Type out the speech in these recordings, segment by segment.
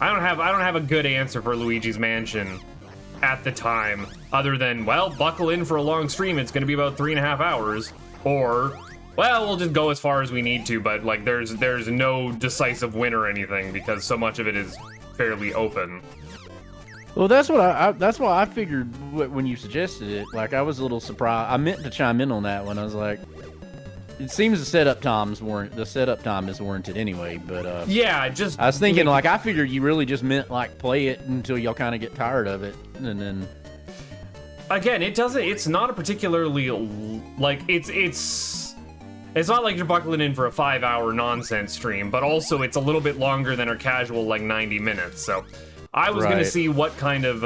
I don't have a good answer for Luigi's Mansion at the time, other than, well, buckle in for a long stream, it's gonna be about 3.5 hours, or, well, we'll just go as far as we need to, but like there's no decisive win or anything because so much of it is fairly open. Well, that's what that's why I figured when you suggested it. Like, I was a little surprised. I meant to chime in on that one. I was like, it seems the setup time is warranted anyway. But yeah, I was thinking, like, I figured you really just meant like play it until y'all kind of get tired of it, and then. Again, it's not a particularly like it's not like you're buckling in for a 5-hour nonsense stream, but also it's a little bit longer than our casual like 90 minutes. So. I was gonna see what kind of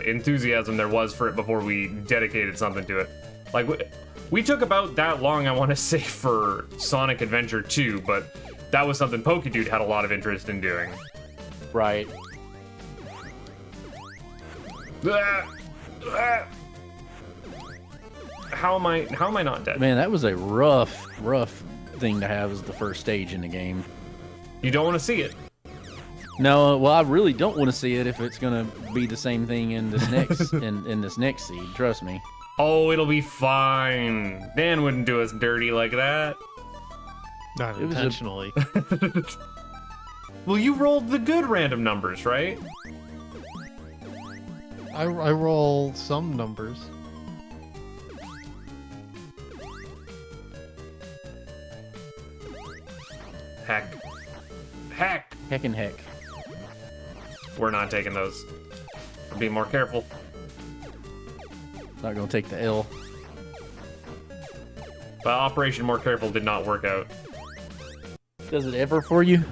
enthusiasm there was for it before we dedicated something to it. Like we took about that long, I want to say, for Sonic Adventure 2, but that was something PokeDude had a lot of interest in doing. Right. How am I not dead? Man, that was a rough thing to have as the first stage in the game. You don't want to see it. No, well, I really don't want to see it if it's gonna be the same thing in this next in this next seed. Trust me. Oh, it'll be fine. Dan wouldn't do us dirty like that. Not intentionally. Well, you rolled the good random numbers, right? I roll some numbers. Heck. Heck and heck. We're not taking those. Be more careful. Not gonna take the L. But Operation More Careful did not work out. Does it ever for you?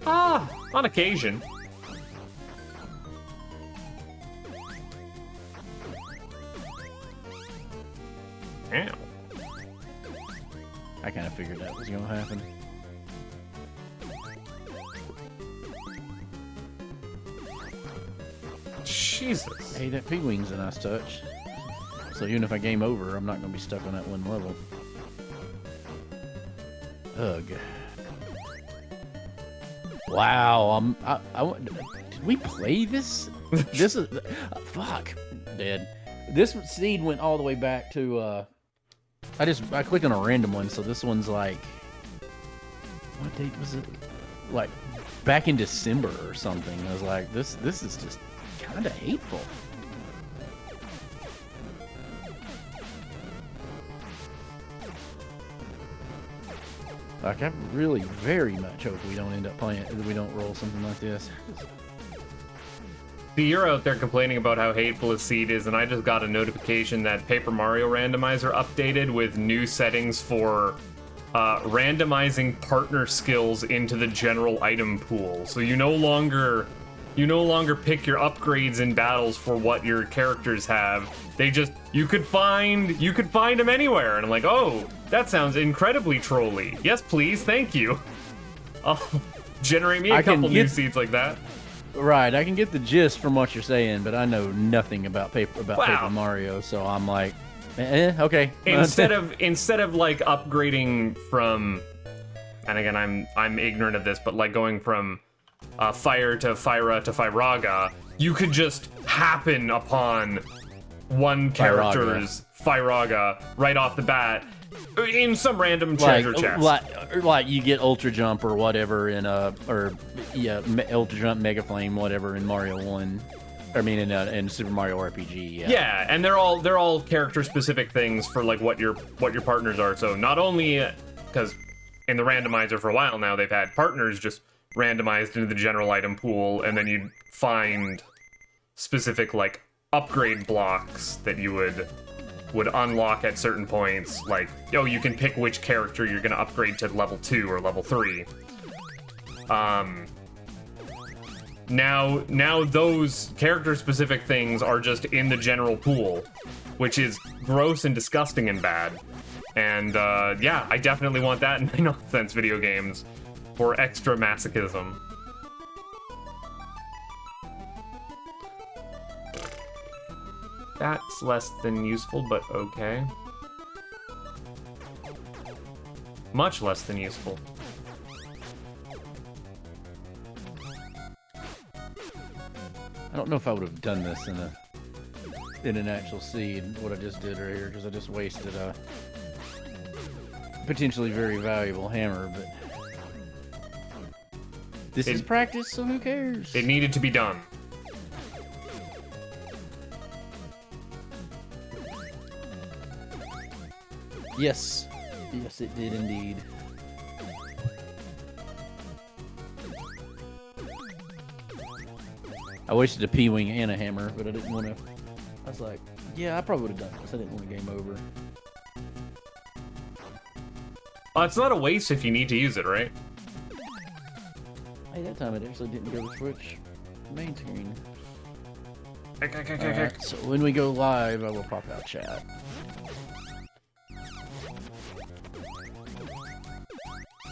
Ah, on occasion. Ow. I kind of figured that was gonna happen. Jesus. Hey, that P-Wing's a nice touch. So even if I game over, I'm not going to be stuck on that one level. Ugh. Wow. Did we play this? This is... fuck. Dead. This seed went all the way back to... I clicked on a random one, so this one's like... What date was it? Like, back in December or something. I was like, this is just... kind of hateful. Like, I really very much hope we don't end up playing it, we don't roll something like this. See, you're out there complaining about how hateful a seed is, and I just got a notification that Paper Mario Randomizer updated with new settings for randomizing partner skills into the general item pool. So you no longer pick your upgrades in battles for what your characters have. They just, you could find them anywhere. And I'm like, oh, that sounds incredibly trolly. Yes, please, thank you. I'll generate me a couple new seeds like that. Right, I can get the gist from what you're saying, but I know nothing about Paper Mario, so I'm like, okay. Instead of like upgrading from, and again, I'm ignorant of this, but like going from Fire to Fyra to Fyraga, you could just happen upon one character's Fyraga right off the bat in some random treasure chest. Like you get Ultra Jump or whatever in Ultra Jump, Mega Flame, whatever in Mario 1. I mean in Super Mario RPG. Yeah. Yeah, and they're all character specific things for like what your partners are. So not only because in the randomizer for a while now they've had partners just randomized into the general item pool, and then you'd find specific like upgrade blocks that you would unlock at certain points, like, oh, you can pick which character you're gonna upgrade to level 2 or level 3. Now those character specific things are just in the general pool, which is gross and disgusting and bad. And yeah, I definitely want that in my nonsense video games for extra masochism. That's less than useful, but okay. Much less than useful. I don't know if I would have done this in an actual seed, what I just did right here, because I just wasted a potentially very valuable hammer, but this is practice, so who cares? It needed to be done. Yes. Yes, it did indeed. I wasted a P-Wing and a hammer, but I didn't want to... I was like, yeah, I probably would have done this. I didn't want a game over. It's not a waste if you need to use it, right? Hey, that time it actually didn't go to Twitch main screen. Okay. Alright, so when we go live, I will pop out chat.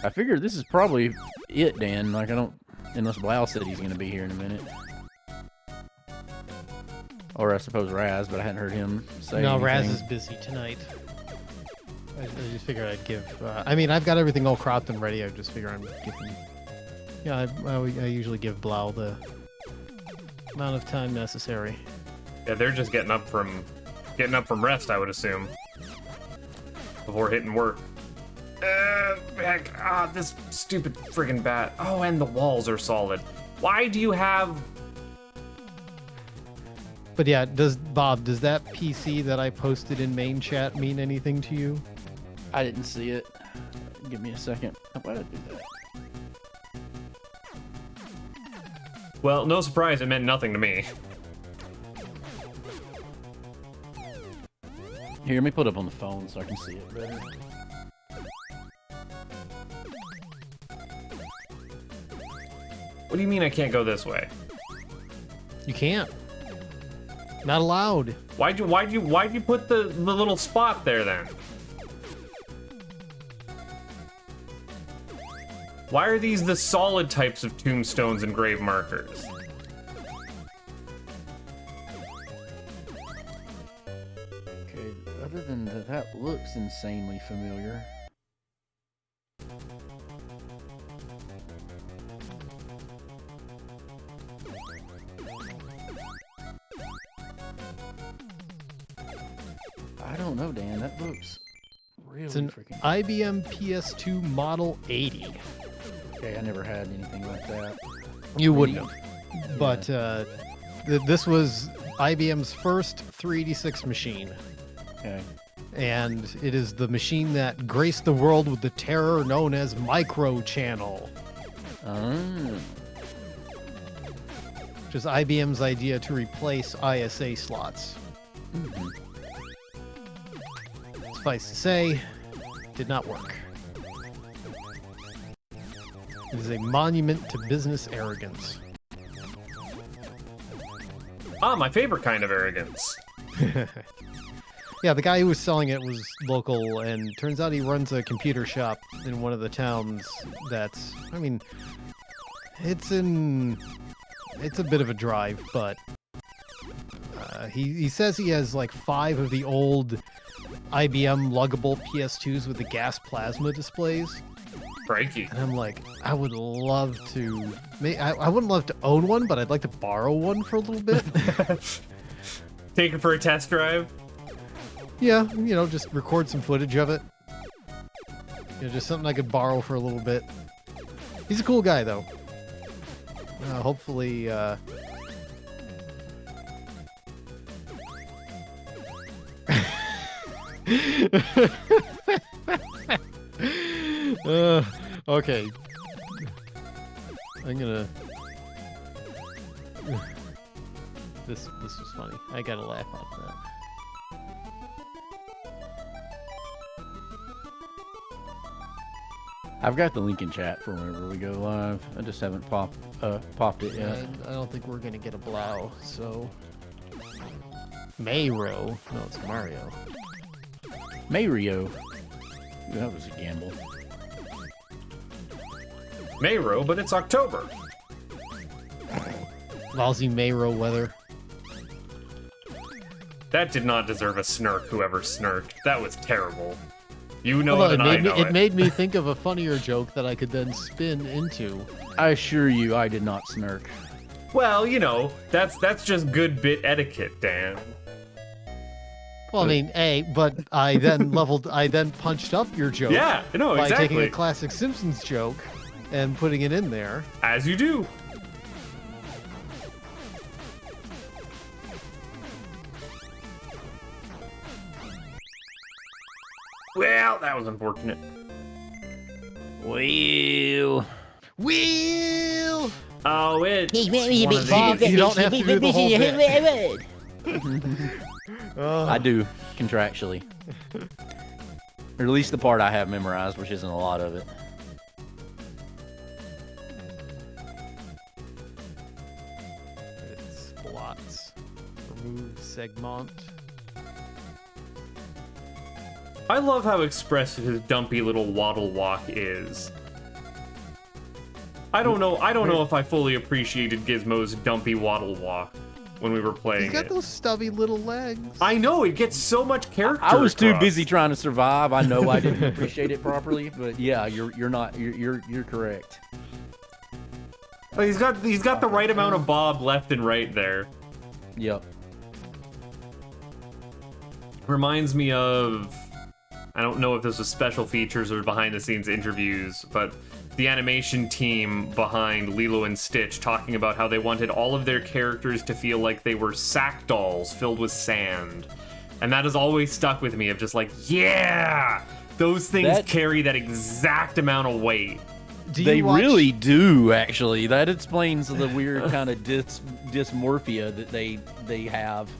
I figured this is probably it, Dan. Like, I don't... Unless Blau said he's going to be here in a minute. Or I suppose Raz, but I hadn't heard him say No, anything. Raz is busy tonight. I just figured I'd give... I mean, I've got everything all cropped and ready. I just figure I'm giving... Yeah, I usually give Blau the amount of time necessary. Yeah, they're just getting up from rest, I would assume, before hitting work. Heck, this stupid friggin' bat. Oh, and the walls are solid. Why do you have... But yeah, Bob, does that PC that I posted in main chat mean anything to you? I didn't see it. Give me a second. Why did I do that? Well, no surprise, it meant nothing to me. Here, let me put it up on the phone so I can see it better. What do you mean I can't go this way? You can't. Not allowed. Why'd you put the little spot there then? Why are these the solid types of tombstones and grave markers? Okay, other than that, that looks insanely familiar. I don't know, Dan. That looks really It's an freaking... IBM PS2 Model 80. Okay, I never had anything like that. You wouldn't have. But this was IBM's first 386 machine. Okay. And it is the machine that graced the world with the terror known as microchannel. Which is IBM's idea to replace ISA slots. Mm-hmm. Suffice to say, did not work. It is a monument to business arrogance. Ah, my favorite kind of arrogance. Yeah, the guy who was selling it was local, and turns out he runs a computer shop in one of the towns that's, I mean, it's a bit of a drive, but he says he has like 5 of the old IBM luggable PS2s with the gas plasma displays. Crikey. And I'm like, I would love to... I wouldn't love to own one, but I'd like to borrow one for a little bit. Take it for a test drive? Yeah, you know, just record some footage of it. You know, just something I could borrow for a little bit. He's a cool guy, though. Hopefully, okay. I'm gonna... This was funny. I gotta laugh at that. I've got the link in chat for whenever we go live. I just haven't popped it yet. I don't think we're gonna get a blow, so... Mayro. No, it's Mario. Mario. That was a gamble. Mayro, but it's October. Lousy Mayro weather. That did not deserve a snark, whoever snarked. That was terrible. You know Although it and I know it made me think of a funnier joke that I could then spin into. I assure you, I did not snark. Well, that's just good bit etiquette, Dan. Well, I mean, but I then punched up your joke. Yeah, no, by exactly. taking a classic Simpsons joke and putting it in there. As you do. Well, that was unfortunate. Well, Oh, it's one of these. You don't have to do the whole bit. I do contractually, or at least the part I have memorized, which isn't a lot of it. It's blots. Remove segment. I love how expressive his dumpy little waddle walk is. I don't know if I fully appreciated Gizmo's dumpy waddle walk when we were playing He's got it. those stubby little legs. I know, it gets so much character I was too across. busy trying to survive. I know I didn't appreciate it properly, but yeah, you're correct. Oh, he's got the right amount of bob left and right there. Yep. Reminds me of, I don't know if this was special features or behind the scenes interviews, but the animation team behind Lilo and Stitch talking about how they wanted all of their characters to feel like they were sack dolls filled with sand. And that has always stuck with me of just like, yeah, those things carry that exact amount of weight. They really do, actually. That explains the weird kind of dysmorphia that they have.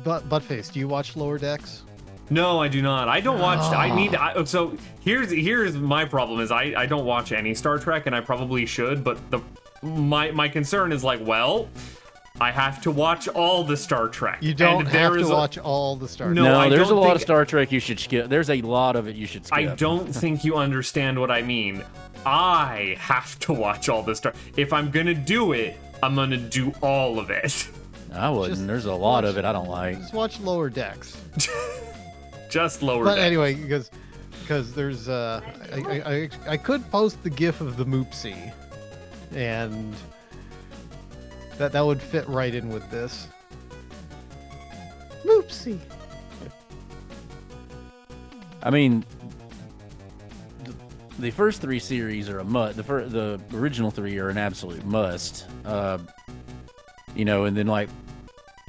Buttface, do you watch Lower Decks? No, I do not. I don't watch. So here's my problem is I don't watch any Star Trek, and I probably should. But my concern is like, well, I have to watch all the Star Trek. You don't have to watch all the Star Trek. No, there's a lot of Star Trek you should skip. There's a lot of it you should skip. I don't think you understand what I mean. I have to watch all the Star. If I'm gonna do it, I'm gonna do all of it. I wouldn't. There's a lot of it I don't like. Just watch Lower Decks. Just Lower Decks. But anyway, because there's I could post the GIF of the Moopsie, and that would fit right in with this. Moopsie. I mean, the first three series are a must. The original three are an absolute must. And then like,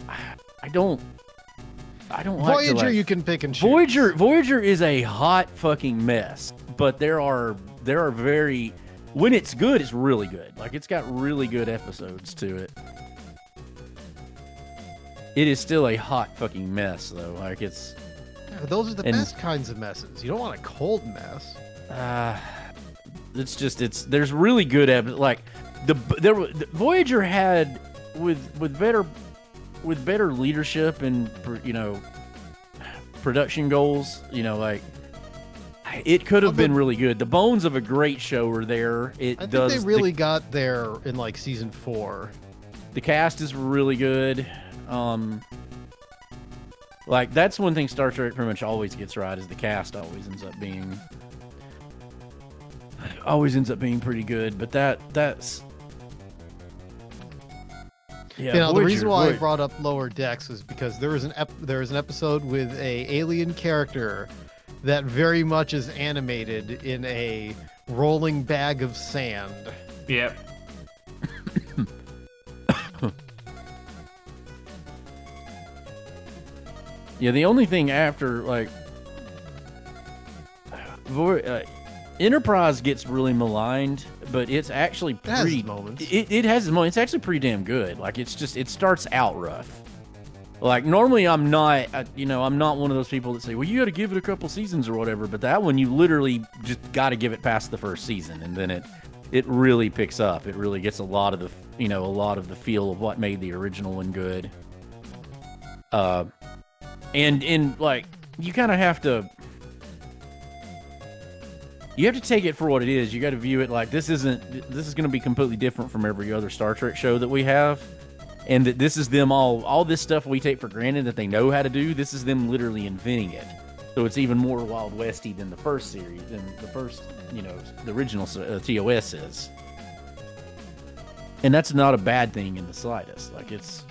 I don't Voyager, like you can pick and choose. Voyager is a hot fucking mess, but there are very, when it's good, it's really good. Like, it's got really good episodes to it. It is still a hot fucking mess, though. Like, it's... Yeah, those are the best kinds of messes. You don't want a cold mess. There's really good like the Voyager had with better leadership and production goals, like it could have been really good. The bones of a great show are there. I think they really got there in like season 4. The cast is really good. Like, that's one thing Star Trek pretty much always gets right, is the cast always ends up being pretty good. But that's yeah. The reason why I brought up Lower Decks is because there was an episode with a alien character that very much is animated in a rolling bag of sand. Yep. Yeah, the only thing after, like, Enterprise gets really maligned, but it's actually it has its moments. It has its moments. It's actually pretty damn good. Like, it starts out rough. Like, normally I'm not one of those people that say, well, you got to give it a couple seasons or whatever, but that one you literally just got to give it past the first season, and then it really picks up. It really gets a lot of the feel of what made the original one good. And like, you kind of have to take it for what it is. You got to view it like this is going to be completely different from every other Star Trek show that we have, and that this is them all this stuff we take for granted that they know how to do. This is them literally inventing it. So it's even more Wild Westy than the first series, than the first, the original TOS is. And that's not a bad thing in the slightest. Like, it's...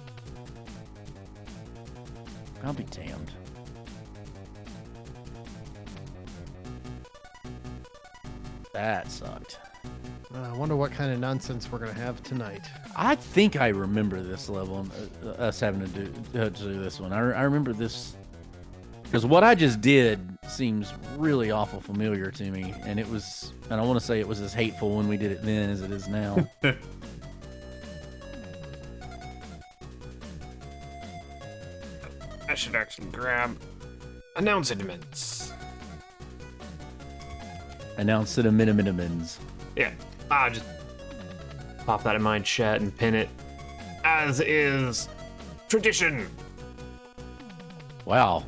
I'll be damned. That sucked. I wonder what kind of nonsense we're going to have tonight. I think I remember this level, us having to do this one. I remember this... Because what I just did seems really awful familiar to me. And it was... And I want to say it was as hateful when we did it then as it is now. I should actually grab announcements. Announce it a minimins. Yeah, just pop that in my chat and pin it, as is tradition. Wow.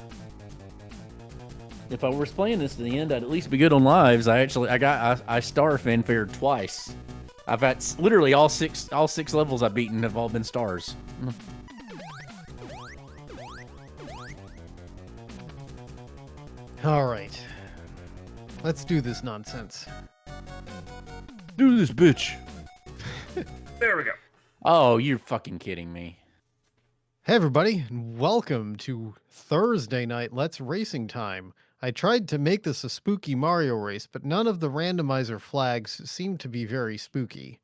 If I was playing this to the end, I'd at least be good on lives. I star fanfared twice. I've had literally all six levels I've beaten have all been stars. All right. Let's do this nonsense. Do this, bitch. There we go. Oh, you're fucking kidding me. Hey, everybody, and welcome to Thursday night Let's Racing Time. I tried to make this a spooky Mario race, but none of the randomizer flags seem to be very spooky.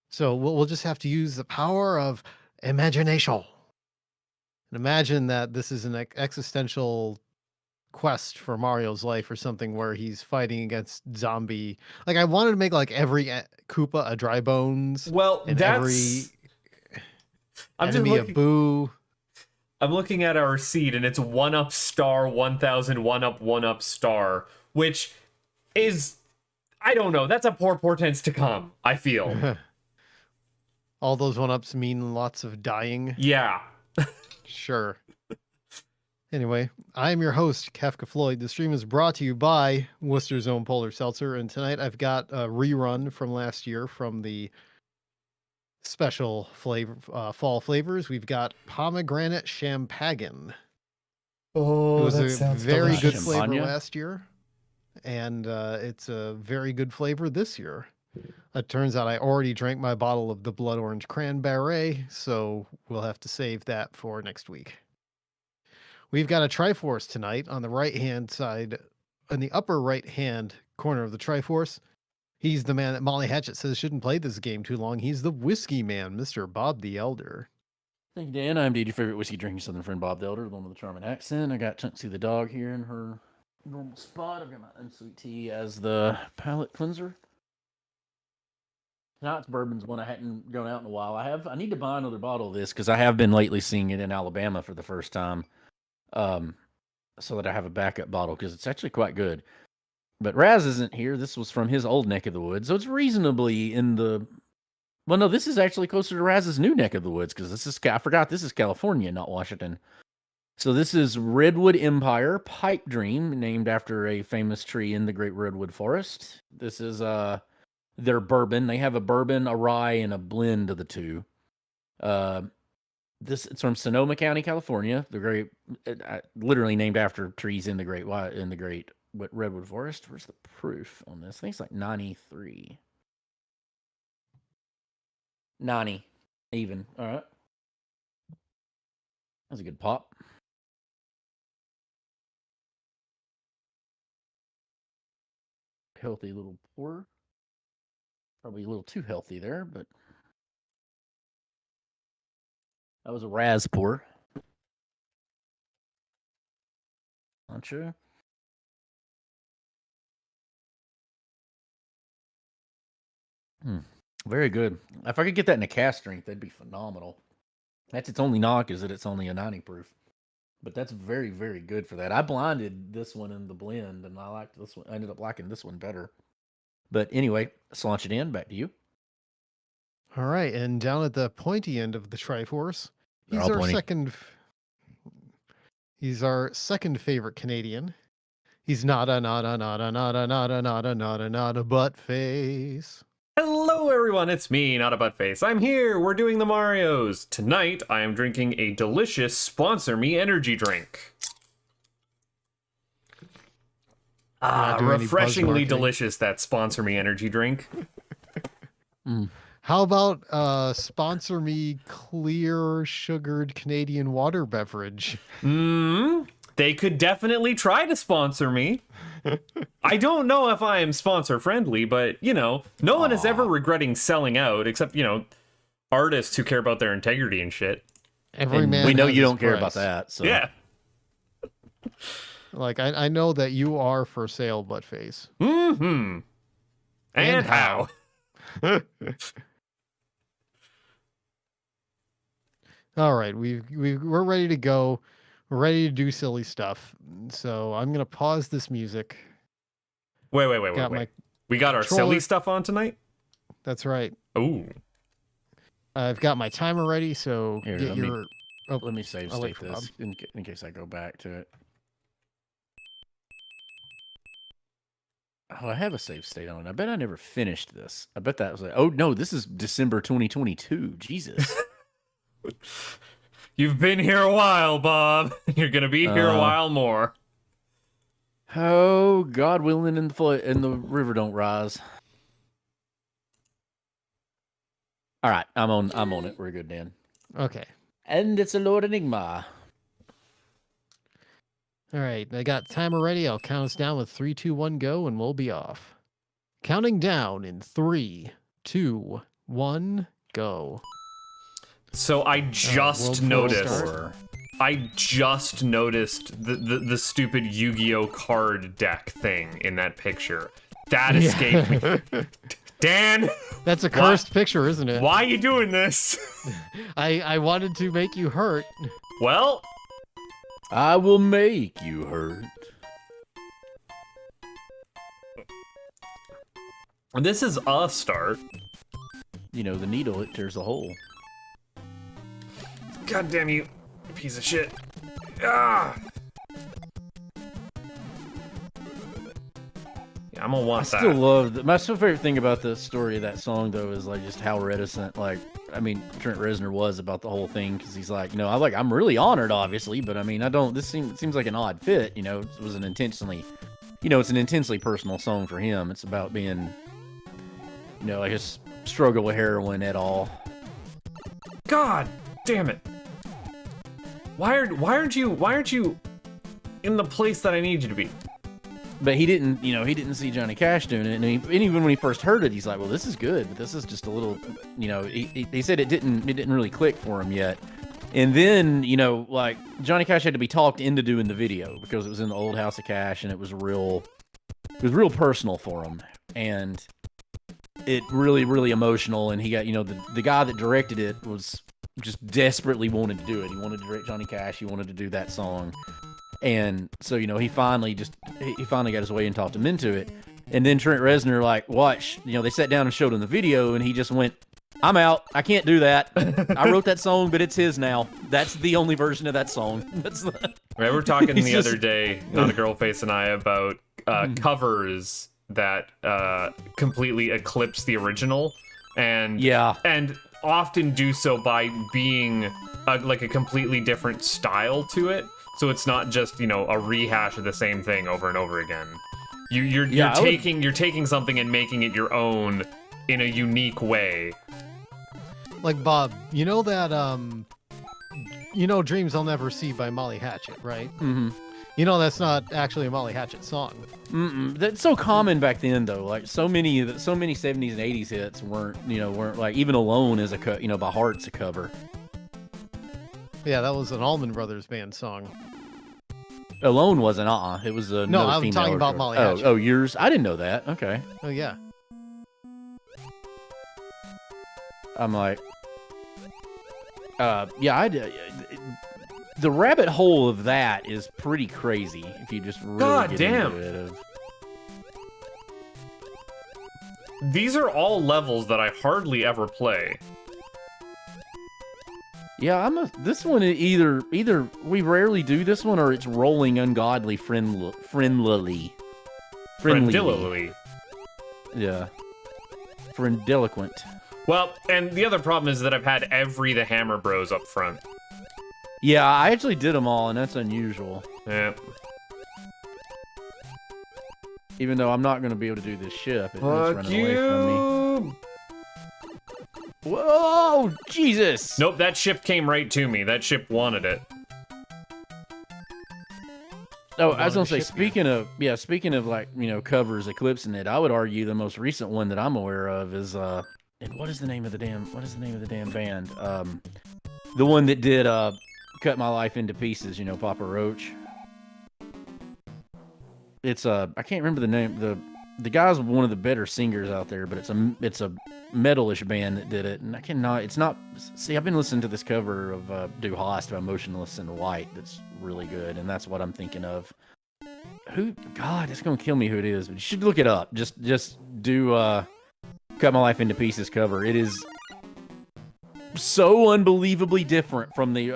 So we'll just have to use the power of imagination. And imagine that this is an existential quest for Mario's life or something where he's fighting against zombie. Like, I wanted to make like every Koopa a dry bones. Well, and that's... every I'm just enemy a looking... boo. I'm looking at our seed, and it's 1-up star, 1,000, 1-up, 1-up star, which is, I don't know, that's a poor portents to come, I feel. All those 1-ups mean lots of dying. Yeah. Sure. Anyway, I am your host, Kafka Floyd. The stream is brought to you by Worcester's Own Polar Seltzer, and tonight I've got a rerun from last year from the special flavor, fall flavors. We've got pomegranate champagne. Oh, it was a very good delicious. flavor Champagne? last year, and it's a very good flavor this year. It turns out I already drank my bottle of the blood orange cranberry, so we'll have to save that for next week. We've got a Triforce tonight on the right-hand side, in the upper right-hand corner of the Triforce. He's the man that Molly Hatchet says shouldn't play this game too long. He's the whiskey man, Mr. Bob the Elder. Thank you, Dan. I'm indeed your favorite whiskey drinking southern friend, Bob the Elder, the one with the charming accent. I got Chunksy the dog here in her normal spot. I've got my unsweet tea as the palate cleanser. Tonight's bourbon's one I hadn't gone out in a while. I need to buy another bottle of this because I have been lately seeing it in Alabama for the first time. So that I have a backup bottle because it's actually quite good. But Raz isn't here. This was from his old neck of the woods, so it's reasonably in the... Well, no, this is actually closer to Raz's new neck of the woods because this is... I forgot this is California, not Washington. So this is Redwood Empire Pipe Dream, named after a famous tree in the Great Redwood Forest. This is their bourbon. They have a bourbon, a rye, and a blend of the two. It's from Sonoma County, California. The great, literally named after trees in the Great Redwood Forest. Where's the proof on this? I think it's like 93. 90 even. All right. That's a good pop. Healthy little pour. Probably a little too healthy there, but that was a Raz pour. Not sure. Very good. If I could get that in a cast strength, that'd be phenomenal. That's its only knock, is that it's only a 90 proof. But that's very, very good for that. I blinded this one in the blend, and I liked this one. I ended up liking this one better. But anyway, let's launch it in. Back to you. All right, and down at the pointy end of the Triforce, They're he's all our pointy. second. He's our second favorite Canadian. He's not a butt face. Hello, everyone. It's me, Not a Buttface. I'm here. We're doing the Marios. Tonight, I am drinking a delicious Sponsor Me energy drink. Not doing any buzz Refreshingly marketing. delicious, that Sponsor Me energy drink. Mm. How about sponsor me clear sugared Canadian water beverage? They could definitely try to sponsor me. I don't know if I am sponsor friendly, but no one is ever regretting selling out, except artists who care about their integrity and shit. Every And man we know has you his don't care about price. that. So Yeah. Like I know that you are for sale, buttface. Mm-hmm. And how? All right, we're ready to go. We're ready to do silly stuff. So I'm gonna pause this music. Wait. Got my We got our silly controller- stuff on tonight? That's right. Ooh. I've got my timer ready. So Here, get let me- your. Oh, let me save I'll wait state for this in case I go back to it. Oh, I have a save state on it. I bet I never finished this. I bet that was like, oh no, this is December 2022. Jesus. You've been here a while, Bob. You're gonna be here a while more. Oh, God willing, and the river don't rise. All right, I'm on it. We're good, Dan. Okay. And it's a Lord Enigma. All right. I got timer ready. I'll count us down with 3, 2, 1, go, and we'll be off. Counting down in 3, 2, 1, go. So I just noticed. start. I just noticed the stupid Yu-Gi-Oh card deck thing in that picture. That escaped me. Dan, That's a cursed picture, isn't it? why are you doing this? I wanted to make you hurt. Well, I will make you hurt. this is a start. You know, the needle, it tears a hole. God damn you, piece of shit. Ah! Yeah, I'm gonna want I that. still love my favorite thing about the story of that song though is like just how reticent Trent Reznor was about the whole thing, because he's like, I'm really honored, obviously, but I mean, it seems like an odd fit, it was an intentionally, it's an intensely personal song for him. It's about being, like his struggle with heroin et al. God damn it! Why aren't you in the place that I need you to be? But he didn't see Johnny Cash doing it, and even when he first heard it, he's like, well, this is good, but this is just a little, he said it didn't really click for him yet. And then, like Johnny Cash had to be talked into doing the video because it was in the old House of Cash, and it was real personal for him, and it really emotional. And he got, the guy that directed it was just desperately wanted to do it. He wanted to direct Johnny Cash. He wanted to do that song. And so, he finally got his way and talked him into it. And then Trent Reznor, like, watch, they sat down and showed him the video, and he just went, I'm out. I can't do that. I wrote that song, but it's his now. That's the only version of that song. We were talking the other day, Not a Girl Face and I, about covers that completely eclipse the original, and often do so by being like a completely different style to it. So it's not just, a rehash of the same thing over and over again. You're taking something and making it your own in a unique way. Like, Bob, you know that Dreams I'll Never See by Molly Hatchet, right? Mm-hmm. That's not actually a Molly Hatchet song. That's so common back then, though. Like so many 70s and 80s hits weren't like, even Alone is by Heart's a cover. Yeah, that was an Allman Brothers Band song. Alone wasn't, it was a No, I'm talking about Molly Hatchet. Oh, yours? I didn't know that. Okay. Oh, yeah. I'm like, the rabbit hole of that is pretty crazy if you just really God get damn. into it. These are all levels that I hardly ever play. Yeah, this one either we rarely do this one, or it's rolling ungodly friendlily. Yeah. Friendiloquent. Well, and the other problem is that I've had every The Hammer Bros up front. Yeah, I actually did them all, and that's unusual. Yeah. Even though I'm not going to be able to do this ship, it's Fuck running away from me. Whoa, Jesus! Nope, that ship came right to me. That ship wanted it. Oh, I was gonna say, speaking of like, you know, covers eclipsing it, I would argue the most recent one that I'm aware of is and what is the name of the damn band? The one that did Cut My Life Into Pieces, you know, Papa Roach. It's I can't remember the name. The guy's one of the better singers out there, but it's a metalish band that did it, and it's not. See, I've been listening to this cover of Du Hast by Motionless in White that's really good, and that's what I'm thinking of. God, it's gonna kill me who it is, but you should look it up. Just do Cut My Life Into Pieces cover. It is so unbelievably different from the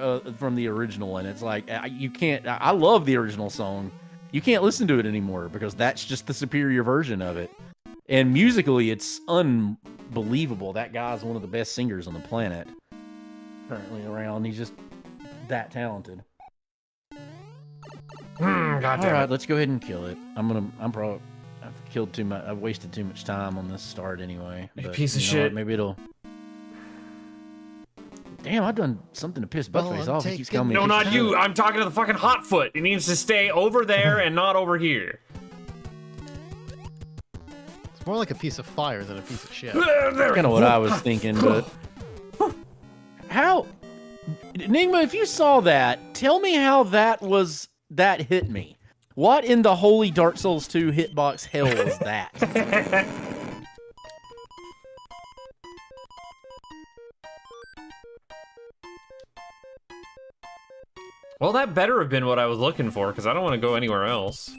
original one. It's like you can't. I love the original song. You can't listen to it anymore because that's just the superior version of it. And musically, it's unbelievable. That guy's one of the best singers on the planet currently around. He's just that talented. God damn All right, it. let's go ahead and kill it. I've killed too much. I've wasted too much time on this start anyway. You But piece of you know what, shit. maybe it'll. Damn, I've done something to piss Buttface off. He keeps calling me. No, a piece not of you. shit. I'm talking to the fucking Hotfoot. It needs to stay over there and not over here. It's more like a piece of fire than a piece of shit. That's kind of what I was thinking, but how, Enigma? If you saw that, tell me how that hit me. What in the holy Dark Souls 2 hitbox hell is that? Well, that better have been what I was looking for, because I don't want to go anywhere else.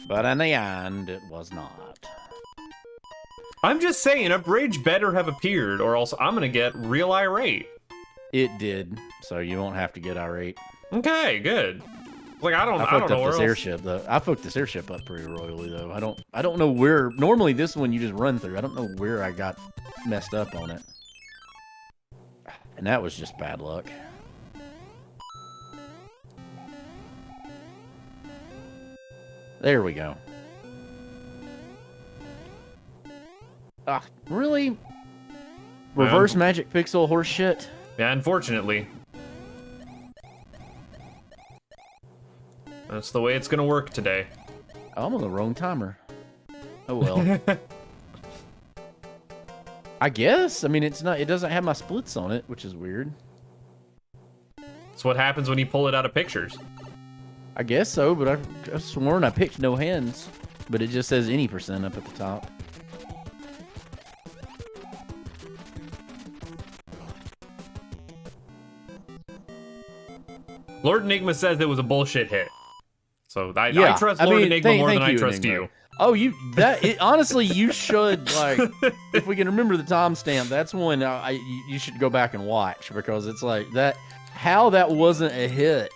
But in the end, it was not. I'm just saying, a bridge better have appeared, or else I'm gonna get real irate. It did, so you won't have to get irate. Okay, good. Like I don't fucked know up where this else. airship though. I fucked this airship up pretty royally though. I don't know where. Normally this one you just run through. I don't know where I got messed up on it, and that was just bad luck. There we go. Ah, really? Reverse magic pixel horse shit? Yeah, unfortunately. That's the way it's gonna work today. Oh, I'm on the wrong timer. Oh well. I guess. I mean, it's not. It doesn't have my splits on it, which is weird. It's what happens when you pull it out of pictures. I guess so, but I've sworn I picked no hands. But it just says any percent up at the top. Lord Enigma says it was a bullshit hit. So I Yeah, trust I Lord mean, Enigma more than thank I you, trust Enigma. you. Oh, honestly, you should, like, if we can remember the timestamp, that's one you should go back and watch, because it's like that, how that wasn't a hit.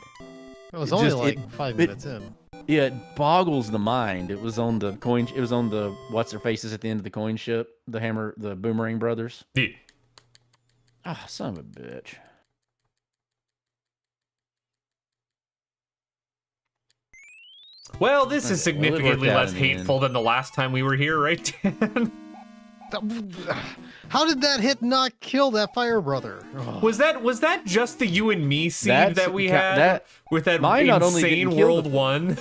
It was It only just- like it- 5 it- minutes in. Yeah, it boggles the mind. It was on the coin, it was on the, what's their faces at the end of the coin ship, the Boomerang Brothers. Yeah. Ah, son of a bitch. Well, this is Okay, well, it significantly worked out less in the end. hateful than the last time we were here, right, Dan? How did that hit not kill that fire brother? Ugh. Was that just the you and me seed That's- that we ca- had that- with that mine not only insane didn't kill World the- 1?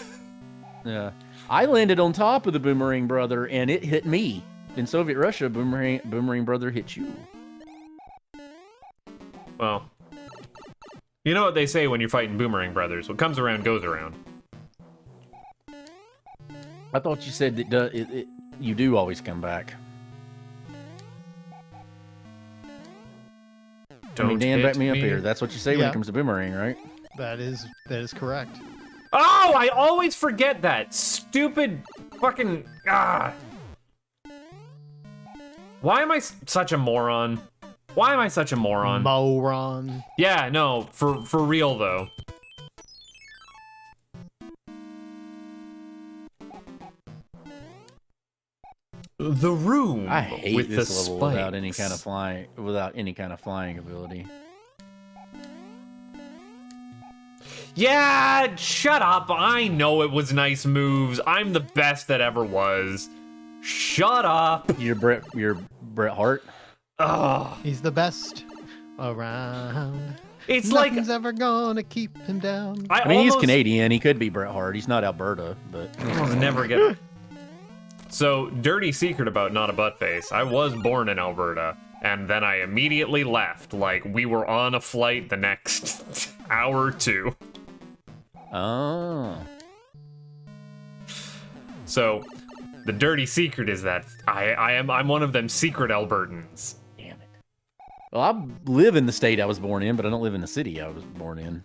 Yeah. I landed on top of the Boomerang Brother, and it hit me. In Soviet Russia, Boomerang Brother hit you. Well, you know what they say when you're fighting Boomerang Brothers. What comes around goes around. I thought you said that you do always come back. I mean, Dan, back me up here. That's what you say when Yeah. it comes to Boomerang, right? That is correct. Oh, I always forget that. Stupid fucking... Why am I such a moron? Why am I such a moron? Moron. Yeah, no, for real, though. The room I hate with this the level without any spikes. kind of flying ability. Yeah, shut up. I know it was nice moves. I'm the best that ever was. Shut up. You're Bret Hart. Oh, He's the best around. it's Nothing's like ever gonna keep him down. I mean, he's Canadian. He could be Bret Hart. He's not Alberta, but almost never get. So, dirty secret about Not a Buttface. I was born in Alberta, and then I immediately left. Like, we were on a flight the next hour or two. oh, So, the dirty secret is that I'm one of them secret Albertans. damn it. Well, I live in the state I was born in, but I don't live in the city I was born in.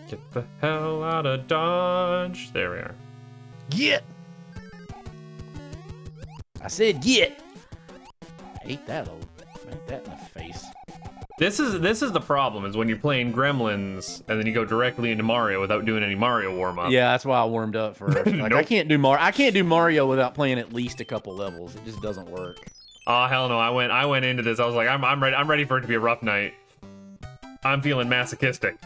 Get the hell out of Dodge. There we are. Get. I said get. I hate that old. I hate that in the face. This is the problem, is when you're playing Gremlins and then you go directly into Mario without doing any Mario warm-up. Yeah, that's why I warmed up first. Like Nope. I can't do Mario without playing at least a couple levels. It just doesn't work. Oh hell no! I went into this. I was like, I'm ready. I'm ready for it to be a rough night. I'm feeling masochistic.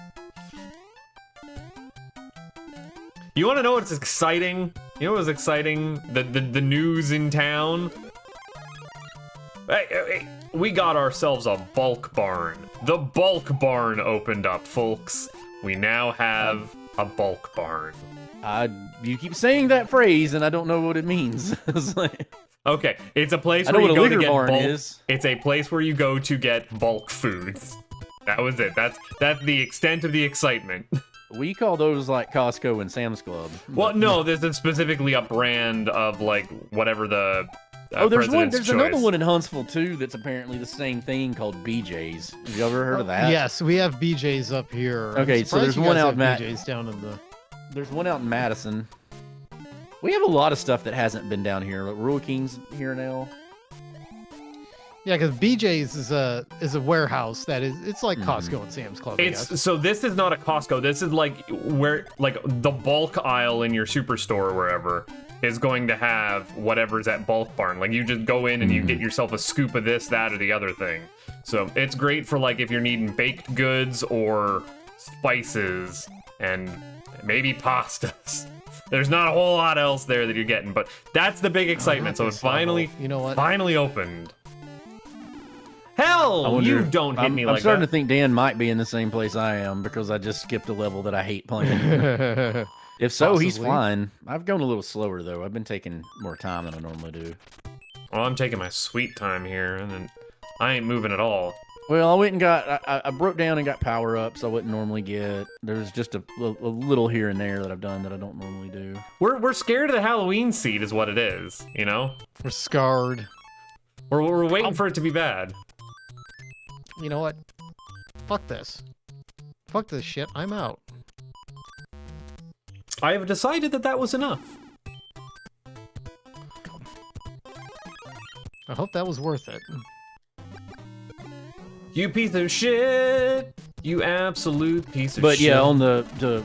You want to know what's exciting? You know what's exciting? The news in town. Hey, we got ourselves a bulk barn. The bulk barn opened up, folks. We now have a bulk barn. You keep saying that phrase, and I don't know what it means. It's like, Okay, it's a place I know where you what a go to liquor get barn bulk. is. It's a place where you go to get bulk foods. That was it. That's the extent of the excitement. we call those like Costco and Sam's Club. Well, no, this is specifically a brand of like whatever the. Oh, there's one. President's There's another Choice. one in Huntsville too. That's apparently the same thing called BJ's. Have you ever heard of that? Yes, we have BJ's up here. I'm Okay, so surprised there's you one guys out have in Matt- BJ's down in the. There's one out in Madison. We have a lot of stuff that hasn't been down here. Like Rural King's here now. Yeah, because BJ's is a warehouse that is. It's like Costco and Sam's Club. I guess. So this is not a Costco. This is like where like the bulk aisle in your superstore or wherever is going to have whatever's at bulk barn. Like you just go in and you get yourself a scoop of this, that, or the other thing. So it's great for like if you're needing baked goods or spices and maybe pastas. There's not a whole lot else there that you're getting, but that's the big excitement. So it this level. finally, You know what? finally opened. Hell, you don't hit me like I'm starting that. to think Dan might be in the same place I am because I just skipped a level that I hate playing. If so, he's Possibly. fine. I've gone a little slower though. I've been taking more time than I normally do. Well, I'm taking my sweet time here, and then I ain't moving at all. Well, I went and got. I broke down and got power ups I wouldn't normally get. There's just a little here and there that I've done that I don't normally do. We're scared of the Halloween seed, is what it is. You know, We're scarred. we're waiting for it to be bad. You know what? Fuck this. Fuck this shit. I'm out. I have decided that was enough. I hope that was worth it. You piece of shit. You absolute piece of But shit. yeah, on the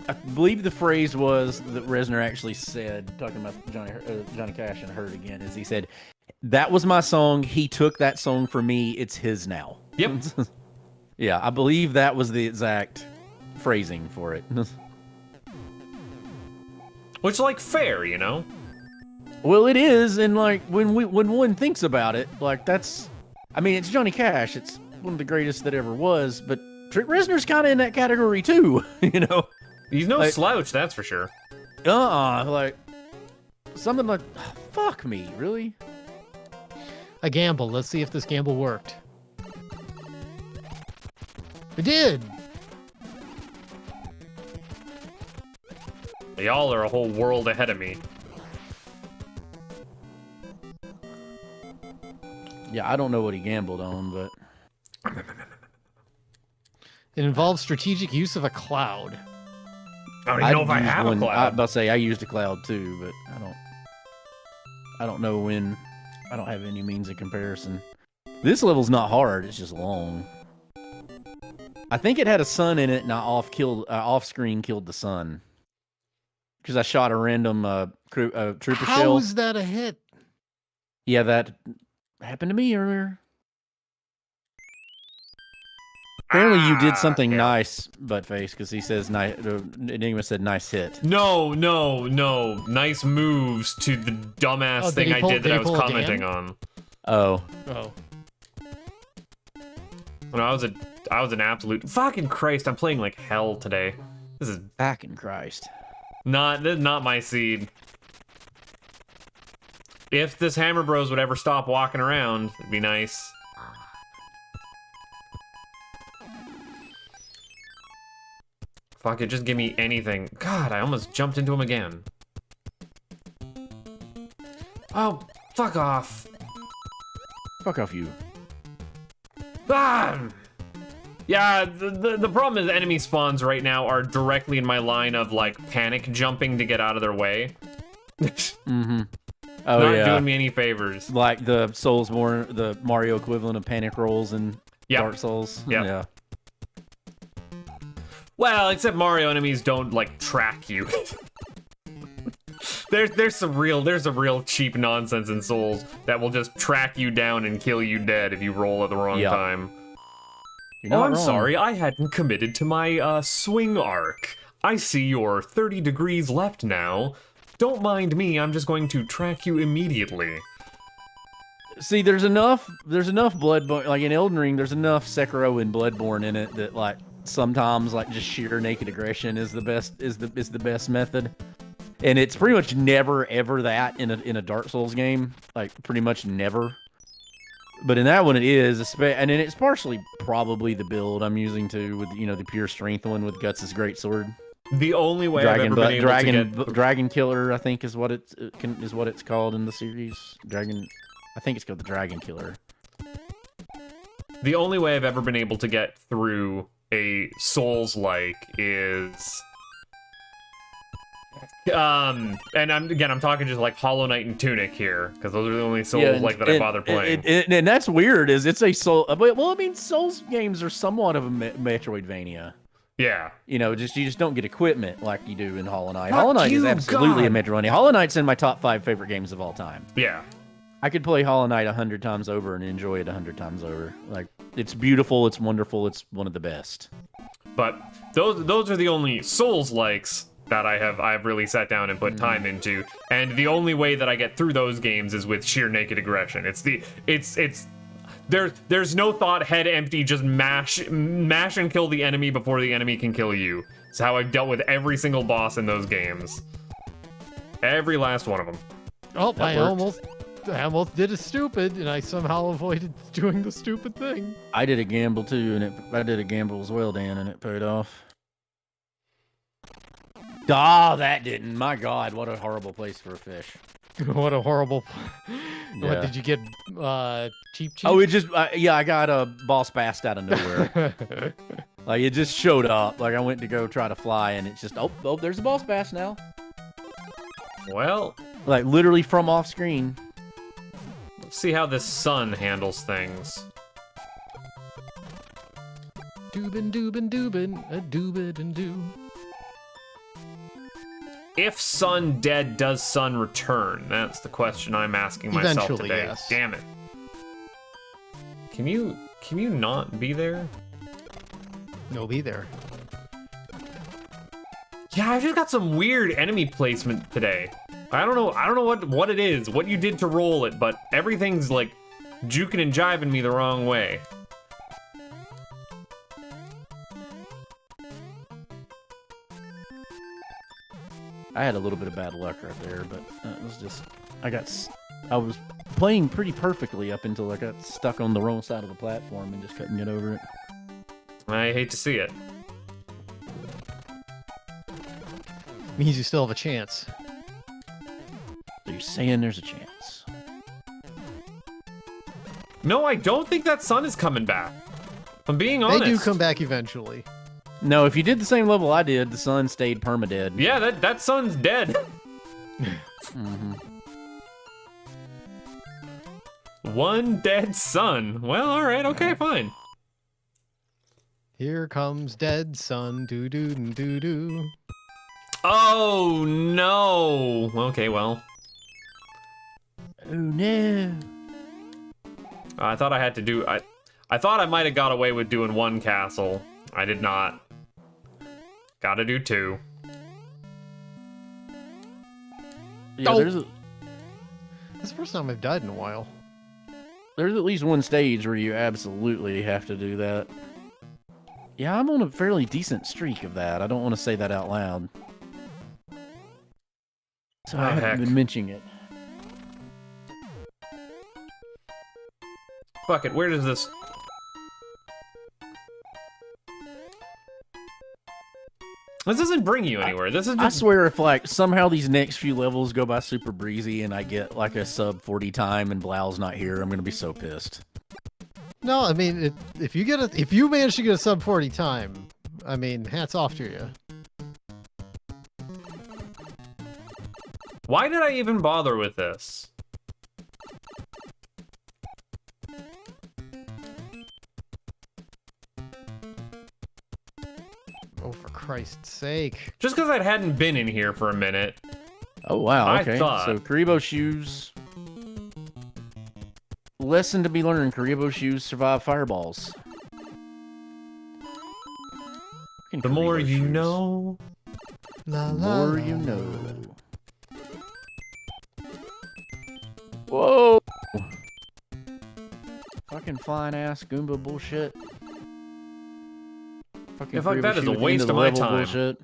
I believe the phrase was that Reznor actually said, talking about Johnny Cash and Hurt again, is he said, "That was my song. He took that song from me. It's his now." Yep. Yeah, I believe that was the exact phrasing for it. Which, like, fair, you know? Well, it is, and like when one thinks about it, like that's, I mean, it's Johnny Cash. It's one of the greatest that ever was, but Trent Reznor's kind of in that category too, you know. He's no Like- slouch, that's for sure. Like something like, fuck me, really. A gamble. Let's see if this gamble worked. It did. Y'all are a whole world ahead of me. Yeah, I don't know what he gambled on, but It involves strategic use of a cloud. I don't even know if I used have one. a I cloud. about to say I used a cloud too, but I don't know when. I don't have any means of comparison. This level's not hard; it's just long. I think it had a sun in it, and I off-screen killed the sun because I shot a random trooper How shell. is that a hit? Yeah, that happened to me earlier. Apparently you did something nice, Buttface, because he says nice. Enigma said nice hit. No. Nice moves to the dumbass thing I did that I was commenting on. Oh. Oh. When I was an absolute fucking Christ. I'm playing like hell today. This is Fucking Christ. not my seed. If this Hammer Bros would ever stop walking around, it'd be nice. Fuck it, just give me anything. God, I almost jumped into him again. Oh, fuck off. Fuck off you. Ah! Yeah, the problem is enemy spawns right now are directly in my line of, like, panic jumping to get out of their way. Mm-hmm. Oh, Not yeah. doing me any favors. Like the Soulsborne, the Mario equivalent of panic rolls in Dark Souls. Yep. Yeah. Well, except Mario enemies don't, like, track you. There's a real cheap nonsense in Souls that will just track you down and kill you dead if you roll at the wrong time. You're not I'm wrong. sorry, I hadn't committed to my swing arc. I see you're 30 degrees left now. Don't mind me, I'm just going to track you immediately. See, there's enough Bloodborne, like in Elden Ring, there's enough Sekiro and Bloodborne in it that, like, sometimes, like, just sheer naked aggression is the best method. And it's pretty much never ever that in a Dark Souls game, like pretty much never. But in that one it is, and then it's partially probably the build I'm using too, with the pure strength one with Guts' greatsword. The only way I've ever been able to get... Dragon Killer, I think is what it's called in the series. I think it's called the Dragon Killer. The only way I've ever been able to get through a Souls-like is... and I'm talking just like Hollow Knight and Tunic here, because those are the only Souls-like that I bother playing. And that's weird, is it's a Soul... Well, I mean, Souls games are somewhat of a Metroidvania. Yeah. You just don't get equipment like you do in Hollow Knight. Hollow Knight is absolutely a Metroidvania. Hollow Knight's in my top 5 favorite games of all time. Yeah. I could play Hollow Knight 100 times over and enjoy it 100 times over. Like, it's beautiful, it's wonderful, it's one of the best. But those are the only Souls-likes that I've really sat down and put time into, and the only way that I get through those games is with sheer naked aggression. There's no thought, head empty, just mash and kill the enemy before the enemy can kill you. It's how I've dealt with every single boss in those games. Every last one of them. Oh, I almost did a stupid, and I somehow avoided doing the stupid thing. I did a gamble too, and I did a gamble as well, Dan, and it paid off. Ah, that didn't. My God, what a horrible place for a fish. What a horrible... Yeah. What, did you get cheap? Oh, it just... I got a boss passed out of nowhere. Like, it just showed up. Like, I went to go try to fly, and it's just... Oh, there's a boss pass now. Well... Like, literally from off screen. Let's see how this sun handles things. Doobin, doobin, doobin, a doobin and doo. If sun dead, does sun return? That's the question I'm asking myself Eventually, today. yes. Damn it. Can you not be there? No, be there. Yeah, I've just got some weird enemy placement today. I don't know what it is, what you did to roll it, but everything's like juking and jiving me the wrong way. I had a little bit of bad luck right there, but it was just... I was playing pretty perfectly up until I got stuck on the wrong side of the platform and just couldn't get over it. I hate to see it. Means you still have a chance. So you're saying there's a chance? No, I don't think that sun is coming back. If I'm being honest. They do come back eventually. No, if you did the same level I did, the sun stayed permadead. Yeah, that sun's dead. One dead sun. Well, alright, okay, fine. Here comes dead sun, doo doo doo doo. Oh no. Okay, well. Oh no. I thought I had to do. I thought I might have got away with doing 1 castle. I did not. Gotta do 2. Yeah, Oh. there's That's the first time I've died in a while. at least one stage where you absolutely have to do that. Yeah, I'm on a fairly decent streak of that. I don't want to say that out loud. So I Oh, haven't heck. been mentioning it. Fuck it, where does this... This doesn't bring you anywhere. This is I just... swear if like somehow these next few levels go by super breezy and I get like a sub 40 time and Blau's not here, I'm gonna be so pissed. No, I mean, if you manage to get a sub 40 time, I mean, hats off to you. Why did I even bother with this? Oh, for Christ's sake. Just because I hadn't been in here for a minute. Oh wow, I okay. thought- So Karibo shoes. Lesson to be learned, Karibo shoes survive fireballs. Fucking The more Karibo you shoes. know... La, The la, more la, you la. know. Whoa! Fucking flying ass Goomba bullshit. Fucking Yeah, fuck, Karibo that is shoe a at the waste end of the my level time. Bullshit.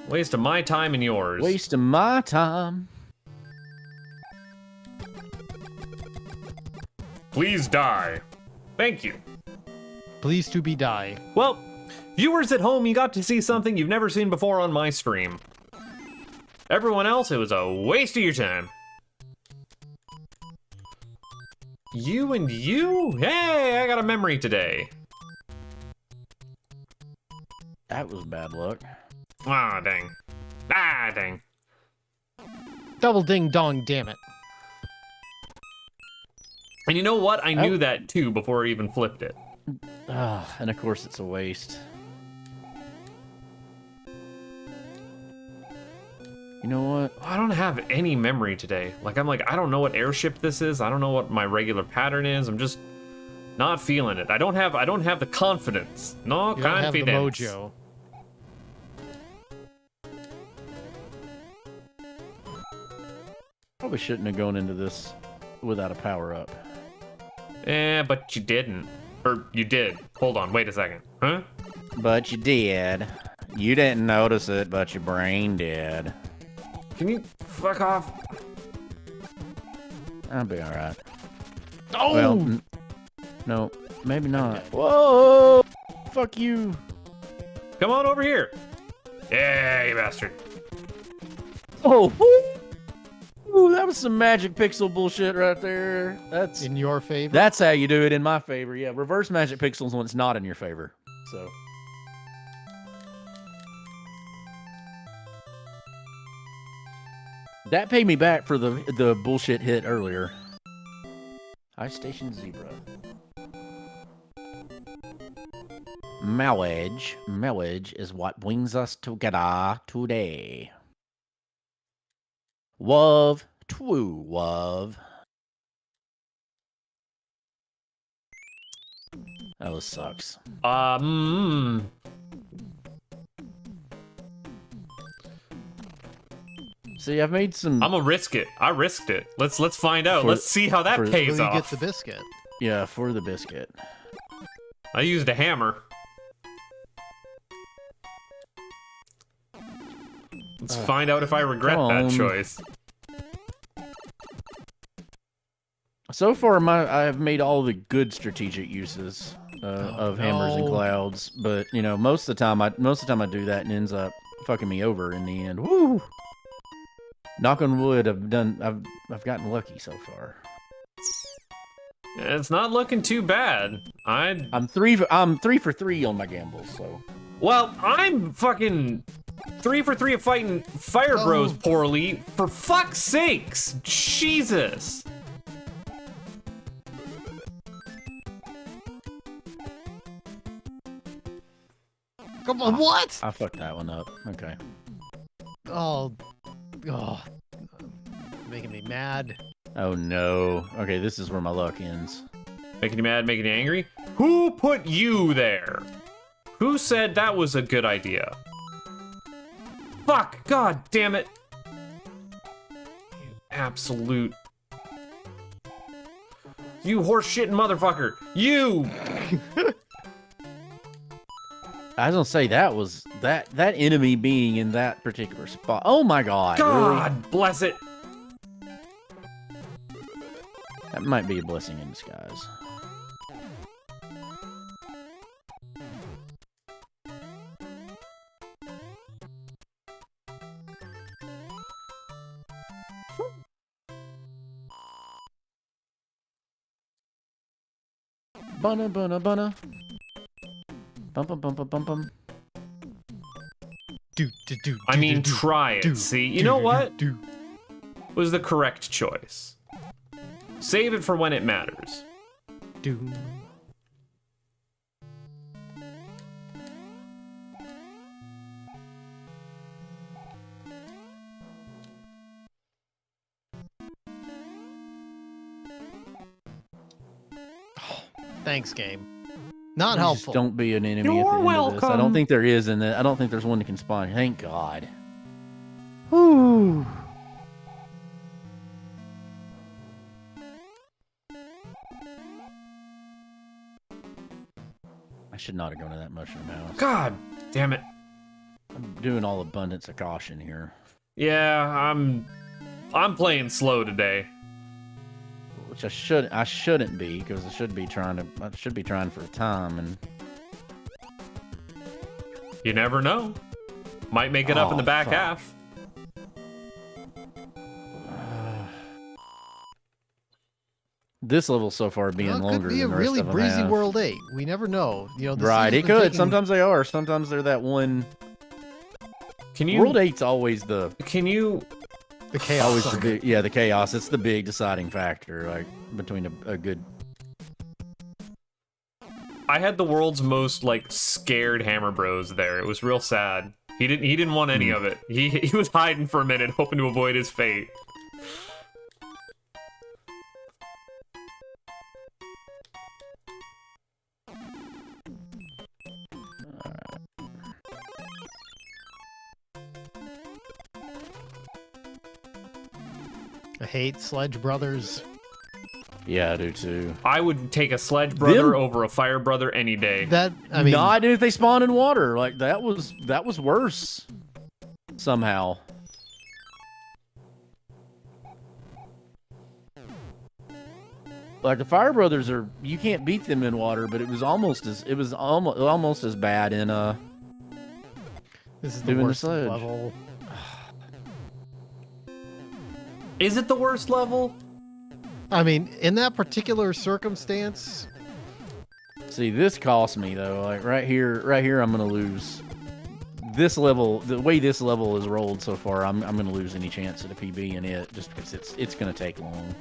Waste of my time and yours. Waste of my time. Please die. Thank you. Pleased to be die. Well, viewers at home, you got to see something you've never seen before on my stream. Everyone else, it was a waste of your time. You and you? Hey, I got a memory today. That was bad luck. Ah, dang. Ah, dang. Double ding dong, damn it. And you know what? I knew that too before I even flipped it. Ah, and of course it's a waste. You know what? I don't have any memory today. Like, I don't know what airship this is. I don't know what my regular pattern is. I'm just not feeling it. I don't have the confidence. No You don't have the confidence. mojo. Probably shouldn't have gone into this without a power up. But you didn't. Or you did. Hold on, wait a second. Huh? But you did. You didn't notice it, but your brain did. Can you fuck off? I'll be alright. Oh! Well, no, maybe not. Whoa! Fuck you! Come on over here. Yeah, you bastard. Oh! Ooh, that was some magic pixel bullshit right there. In your favor? That's how you do it in my favor. Yeah, reverse magic pixels when it's not in your favor. So. That paid me back for the bullshit hit earlier. High Station Zebra. Marriage. Marriage is what brings us together today. Love, true love. That was sucks. See, I've made some. I'm gonna risk it. I risked it. Let's find out. For- Let's see how that for- pays Will you get off. the biscuit? Yeah, for the biscuit. I used a hammer. Let's find out if I regret come that on. choice. So far, I have made all the good strategic uses of hammers and no. clouds, but you know, most of the time I do that and ends up fucking me over in the end. Woo! Knock on wood, I've gotten lucky so far. It's not looking too bad. I'm three for three on my gambles, so. Well, I'm fucking 3 for 3 of fighting Fire Bros poorly. For fuck's sakes! Jesus! Come on, what? I fucked that one up. Okay. Oh, making me mad. Oh no. Okay, this is where my luck ends. Making you mad, making you angry? Who put you there? Who said that was a good idea? Fuck! God damn it! You absolute... You horse-shitting motherfucker! You! I was gonna say that was that enemy being in that particular spot. Oh my god! God Really? bless it! That might be a blessing in disguise. Bunna bunna bunna. Bum bum bum bum bum bum. I mean, try it, see? You know what? Was the correct choice. Save it for when it matters. Thanks, game. Not Just helpful. don't be an enemy You're at the end of this. I welcome. don't think there is in the. I don't think there's one that can spawn. Thank God. Whew. I should not have gone to that mushroom house. God damn it. I'm doing all abundance of caution here. Yeah, I'm playing slow today. Which I shouldn't be, because I should be trying for a time, and You never know. Might make it up in the back fuck. half. This level so far being Well, it longer could be a than the rest really of them breezy have. World 8. We never know. You know, the Right, season's it been could. taking- Sometimes they are. Sometimes they're that one. Can you World 8's always the the chaos. always the big, yeah, the chaos. It's the big deciding factor, like between a good. I had the world's most like scared Hammer Bros there. It was real sad. He didn't want any of it. He was hiding for a minute, hoping to avoid his fate. I hate Sledge Brothers. Yeah, I do too. I would take a Sledge Brother Them- over a Fire Brother any day. That I mean, Not if they spawn in water. Like that was worse. Somehow. Like the Fire Brothers are, you can't beat them in water, but it was almost as bad in this is the doing the worst Sledge. level. Is it the worst level? I mean, in that particular circumstance, See, this cost me though. Like right here, I'm gonna lose. This level, the way this level is rolled so far, I'm gonna lose any chance at a PB in it, just because it's gonna take long.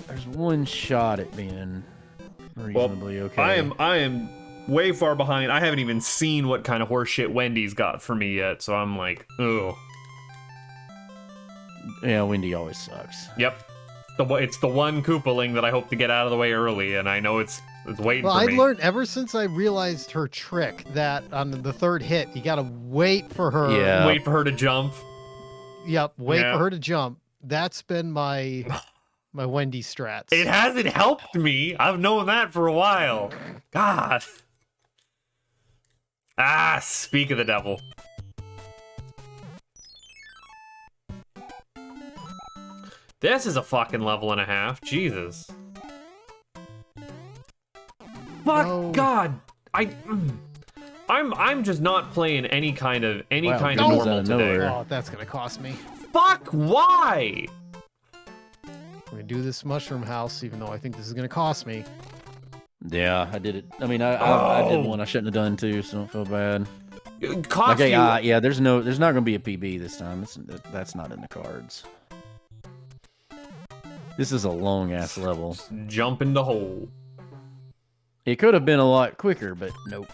There's one shot at being reasonably okay. I am way far behind. I haven't even seen what kind of horseshit Wendy's got for me yet, so I'm like, ugh. Yeah, Wendy always sucks. Yep. It's the one Koopaling that I hope to get out of the way early, and I know it's waiting well, for I me. learned ever since I realized her trick that on the third hit, you gotta wait for her. Yeah. Wait for her to jump. Yep, wait Yeah. for her to jump. That's been my Wendy strats. It hasn't helped me. I've known that for a while. God. Ah, speak of the devil. This is a fucking level and a half. Jesus. Fuck No. God. I'm just not playing any kind of Wow, kind goes of out normal of today. nowhere. Oh, that's gonna cost me. Fuck, why? I'm gonna do this mushroom house, even though I think this is gonna cost me. Yeah, I did it. I mean, I did Oh. one I shouldn't have done too, so don't feel bad. It cost Okay, you yeah, there's not gonna be a PB this time. That's not in the cards. This is a long ass level. jump in the hole. It could have been a lot quicker, but nope.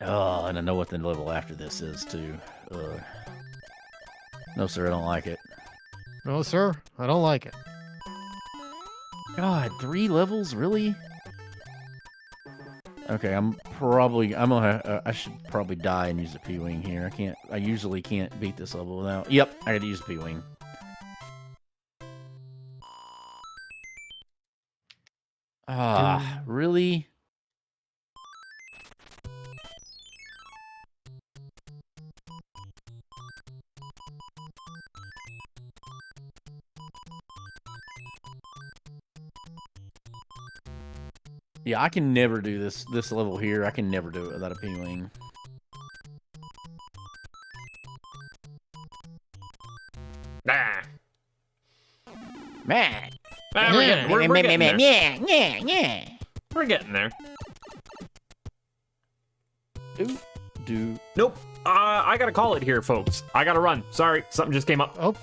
Oh, and I know what the level after this is too. No, sir, I don't like it. No, sir, I don't like it. God, 3 levels, really? Okay, I should probably die and use a P-Wing here. I usually can't beat this level without. Yep, I gotta use P-Wing. Ah, really? Yeah, I can never do this level here. I can never do it without a P-Wing. Ah. Man. Ah, we're getting there. Yeah. We're getting there. Do. Nope. I gotta call it here, folks. I gotta run. Sorry, something just came up. Oh,